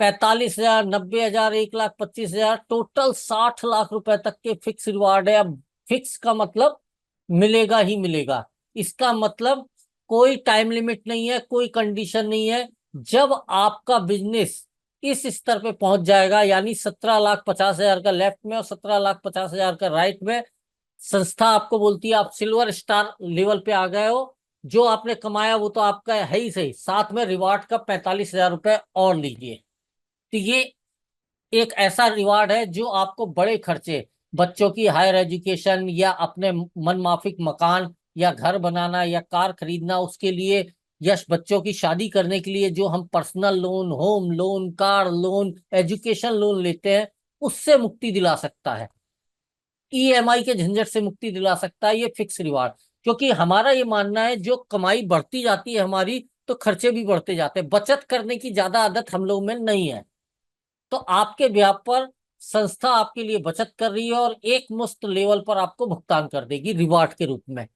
45,000, 90,000, 1,25,000, टोटल 60 लाख रुपए तक के फिक्स रिवार्ड है। अब फिक्स का मतलब मिलेगा ही मिलेगा, इसका मतलब कोई टाइम लिमिट नहीं है, कोई कंडीशन नहीं है। जब आपका बिजनेस इस स्तर पे पहुंच जाएगा, यानी 17,50,000 का लेफ्ट में और 17,50,000 का राइट में, संस्था आपको बोलती है आप सिल्वर स्टार लेवल पे आ गए हो, जो आपने कमाया वो तो आपका है ही सही, साथ में रिवार्ड का 45,000 रुपए और लीजिए। तो ये एक ऐसा रिवार्ड है जो आपको बड़े खर्चे, बच्चों की हायर एजुकेशन या अपने मनमाफिक मकान या घर बनाना या कार खरीदना, उसके लिए या बच्चों की शादी करने के लिए जो हम personal loan, home loan, car loan, education loan लेते हैं, उससे मुक्ति दिला सकता है। ईएमआई के झंझट से मुक्ति दिला सकता है ये फिक्स रिवार्ड। क्योंकि हमारा ये मानना है जो कमाई बढ़ती जाती है हमारी, तो खर्चे भी बढ़ते जाते हैं। बचत करने की ज्यादा आदत हम लोग में नहीं है, तो आपके ब्याह पर संस्था आपके लिए बचत कर रही है और एक मुश्त लेवल पर आपको भुगतान कर देगी रिवार्ड के रूप में।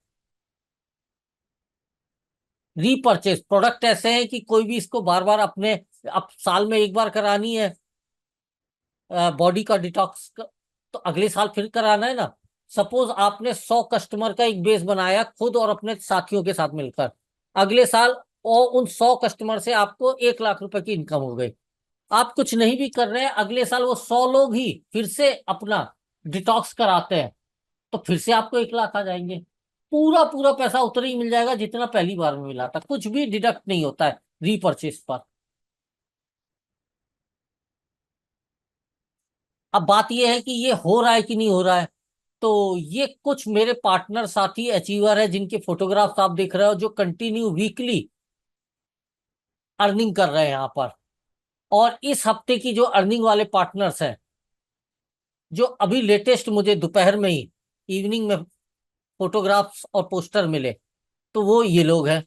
रीपरचेज प्रोडक्ट ऐसे हैं कि कोई भी इसको बार बार अपने, अब साल में एक बार करानी है बॉडी का डिटॉक्स, तो अगले साल फिर कराना है ना। सपोज आपने 100 कस्टमर का एक बेस बनाया खुद और अपने साथियों के साथ मिलकर, अगले साल और उन 100 कस्टमर से आपको 1 लाख रुपए की इनकम हो गई। आप कुछ नहीं भी कर रहे हैं, अगले साल वो 100 लोग ही फिर से अपना डिटॉक्स कराते हैं, तो फिर से आपको 1 लाख आ जाएंगे। पूरा पूरा पैसा उतना ही मिल जाएगा जितना पहली बार में मिला था, कुछ भी डिडक्ट नहीं होता है रीपरचेज पर। अब बात यह है कि ये हो रहा है कि नहीं हो रहा है। तो ये कुछ मेरे पार्टनर साथी अचीवर है जिनके फोटोग्राफ्स आप देख रहे हो, जो कंटिन्यू वीकली अर्निंग कर रहे हैं यहाँ पर। और इस हफ्ते की जो अर्निंग वाले पार्टनर्स हैं, जो अभी लेटेस्ट मुझे दोपहर में ही इवनिंग में फोटोग्राफ्स और पोस्टर मिले, तो वो ये लोग हैं।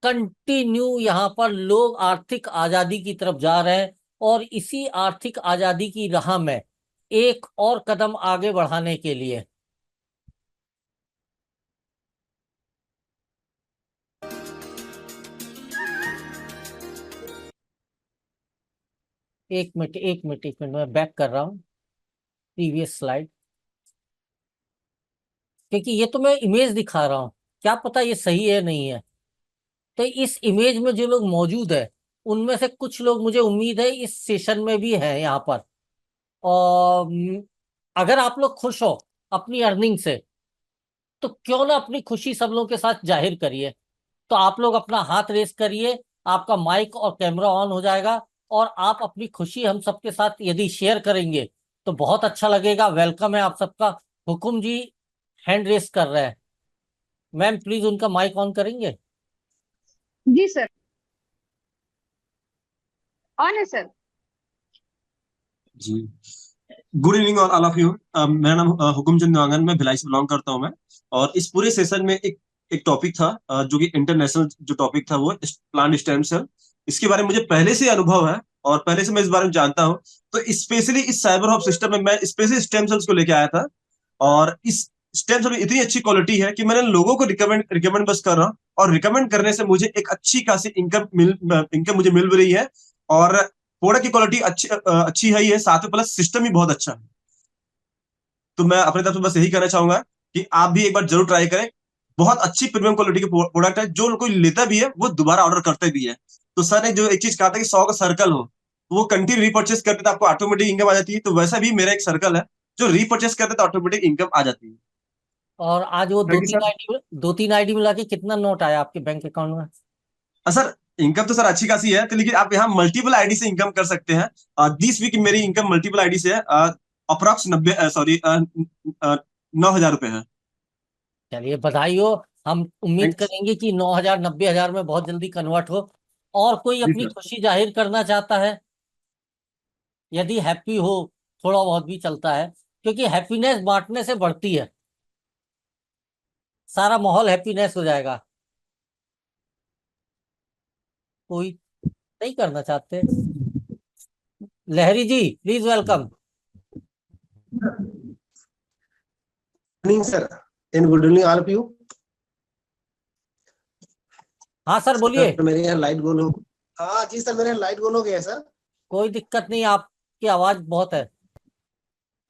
कंटिन्यू यहाँ पर लोग आर्थिक आजादी की तरफ जा रहे हैं, और इसी आर्थिक आजादी की राह में एक और कदम आगे बढ़ाने के लिए एक मिनट मैं बैक कर रहा हूँ प्रीवियस स्लाइड, क्योंकि ये तो मैं इमेज दिखा रहा हूँ, क्या पता ये सही है नहीं है। तो इस इमेज में जो लोग मौजूद है उनमें से कुछ लोग, मुझे उम्मीद है, इस सेशन में भी है यहाँ पर। और अगर आप लोग खुश हो अपनी अर्निंग से, तो क्यों ना अपनी खुशी सब लोगों के साथ जाहिर करिए। तो आप लोग अपना हाथ रेस करिए, आपका माइक और कैमरा ऑन हो जाएगा, और आप अपनी खुशी हम सबके साथ यदि शेयर करेंगे तो बहुत अच्छा लगेगा। वेलकम है आप सबका। हुकुम जी हैंड रेस कर रहे हैं, मैम प्लीज उनका माइक ऑन करेंगे। जी सर, ऑन है सर। जी, good evening all of you. मेरा नाम हुकुमचंद नांगन, मैं भिलाई से बिलोंग करता हूं मैं। और इस पूरे सेशन में एक एक टॉपिक था जो कि इंटरनेशनल जो टॉपिक था वो प्लांट स्टेम सेल। इसके बारे में मुझे पहले से अनुभव है और पहले से मैं इस बारे में जानता हूं। तो स्पेशली इस साइबर हब सिस्टम में मैं स्पेशली स्टेम सेल्स को लेके आया था, और इस स्टेम सेल में इतनी अच्छी क्वालिटी है कि मैंने लोगों को रिकमेंड बस कर रहा हूँ, और रिकमेंड करने से मुझे एक अच्छी खासी इनकम मुझे मिल रही है। और प्रोडक्ट की क्वालिटी अच्छी है ही है, साथ में प्लस सिस्टम भी बहुत अच्छा है। तो मैं अपने तरफ से बस यही कहना चाहूंगा कि आप भी एक बार जरूर ट्राई करें। बहुत अच्छी प्रीमियम क्वालिटी के प्रोडक्ट है, जो कोई लेता भी है वो दोबारा ऑर्डर करते भी है। तो सर ने जो एक चीज कहा था कि 100 का सर्कल हो, तो वो कंटिन्यू रीपर्चेस करते तो आपको ऑटोमेटिक इनकम आ जाती है। तो वैसा भी मेरा एक सर्कल है, जो रीपर्चेस करते तो ऑटोमेटिक इनकम आ जाती है। और आज वो थैंक यू सर। दो तीन आईडी मिला के कितना नोट आया आपके बैंक अकाउंट में? सर इनकम तो सर अच्छी खासी है, तो लेकिन आप यहाँ मल्टीपल आईडी से इनकम कर सकते हैं। दिस वीक मेरी इनकम मल्टीपल आईडी से है, अप्रॉक्स 9,000 रुपए है। चलिए बधाई हो। हम उम्मीद थैंक्स। करेंगे कि 9,000 90,000 में बहुत जल्दी कन्वर्ट हो। और कोई जी अपनी सर। खुशी जाहिर करना चाहता है, यदि हैप्पी हो थोड़ा बहुत भी चलता है, क्योंकि हैप्पीनेस बांटने से बढ़ती है, सारा माहौल हैप्पीनेस हो जाएगा। कोई नहीं करना चाहते? Lahari ji please welcome. Evening, sir. And good evening, all of you. हाँ सर बोलिए। सर मेरे यहाँ लाइट गोल हो, हाँ जी सर, मेरे यहाँ लाइट गोल हो गया है सर। कोई दिक्कत नहीं, आपकी आवाज बहुत है।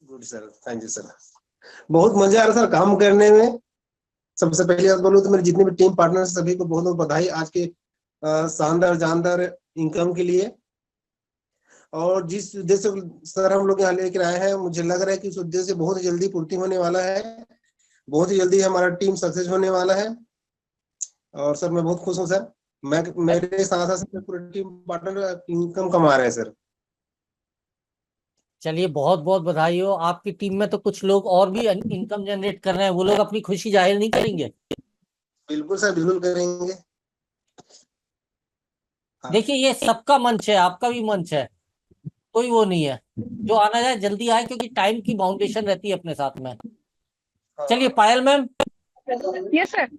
Good sir, thank you sir. बहुत मजा आ रहा है सर काम करने में। सबसे पहली बात बोलूँ तो मेरे जितने भी टीम पार्टनर सभी को बहुत बहुत बधाई आज के शानदार जानदार इनकम के लिए। और जिस उद्देश्य से सर हम लोग यहाँ लेकर आए हैं, मुझे लग रहा है कि उस उद्देश्य से बहुत ही जल्दी पूर्ति होने वाला है, बहुत ही जल्दी हमारा टीम सक्सेस होने वाला है। और सर मैं बहुत खुश हूँ सर, मैं मेरे साथ साथ पूरे टीम पार्टनर इनकम कमा रहे हैं सर। चलिए बहुत बहुत बधाई हो। आपकी टीम में तो कुछ लोग और भी इनकम जनरेट कर रहे हैं, वो लोग अपनी खुशी जाहिर नहीं करेंगे? बिल्कुल सर, बिल्कुल करेंगे। देखिए ये सबका मंच है, आपका भी मंच है, कोई वो नहीं है। जो आना जाए जल्दी आए, क्योंकि टाइम की बाउंडेशन रहती है अपने साथ में। चलिए पायल मैम, यस सर।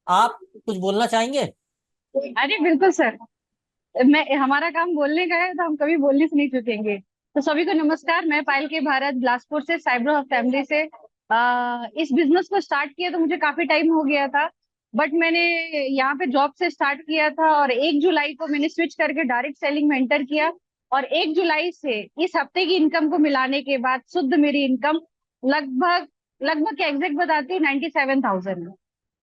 आप कुछ बोलना चाहेंगे? अरे बिल्कुल सर, हमारा काम बोलने का है तो हम कभी बोलने से नहीं चूकेंगे। तो सभी को नमस्कार, मैं पायल के भारत बिलासपुर से साइबर हब फैमिली से। इस बिजनेस को स्टार्ट किया तो मुझे काफी टाइम हो गया था, बट मैंने यहाँ पे जॉब से स्टार्ट किया था और 1 जुलाई को मैंने स्विच करके डायरेक्ट सेलिंग में एंटर किया। और 1 जुलाई से इस हफ्ते की इनकम को मिलाने के बाद शुद्ध मेरी इनकम लगभग लगभग एग्जैक्ट बताती 97,000